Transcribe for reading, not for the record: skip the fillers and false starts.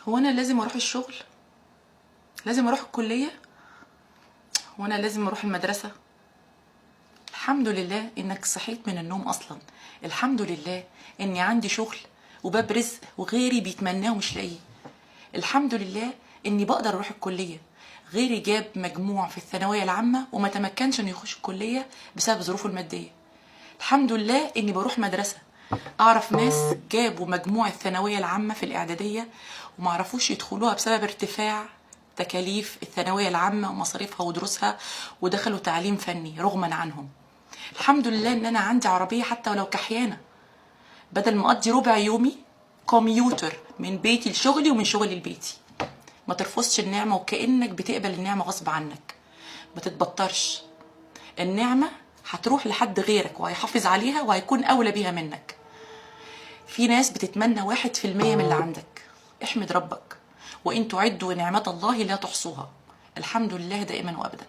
هو انا لازم اروح الشغل؟ لازم اروح الكليه؟ هو انا لازم اروح المدرسه؟ الحمد لله انك صحيت من النوم اصلا. الحمد لله اني عندي شغل وباب رزق وغيري بيتمناه ومش لاقيه. الحمد لله اني بقدر اروح الكليه. غيري جاب مجموع في الثانويه العامه وما تمكنش انه يخش الكليه بسبب ظروفه الماديه. الحمد لله اني بروح مدرسه. اعرف ناس جابوا مجموع الثانويه العامه في الاعداديه وما عرفوش يدخلوها بسبب ارتفاع تكاليف الثانويه العامه ومصاريفها ودروسها، ودخلوا تعليم فني رغما عنهم. الحمد لله ان انا عندي عربيه حتى ولو كحيانه، بدل ما اقضي ربع يومي كمبيوتر من بيتي لشغلي ومن شغلي لبيتي. ما ترفضش النعمه وكانك بتقبل النعمه غصب عنك. ما تتبطرش. النعمه هتروح لحد غيرك وهيحافظ عليها وهيكون اولى بيها منك. في ناس بتتمنى 1% من اللي عندك. احمد ربك، وان تعدوا نعمة الله لا تحصوها. الحمد لله دائما وابدا.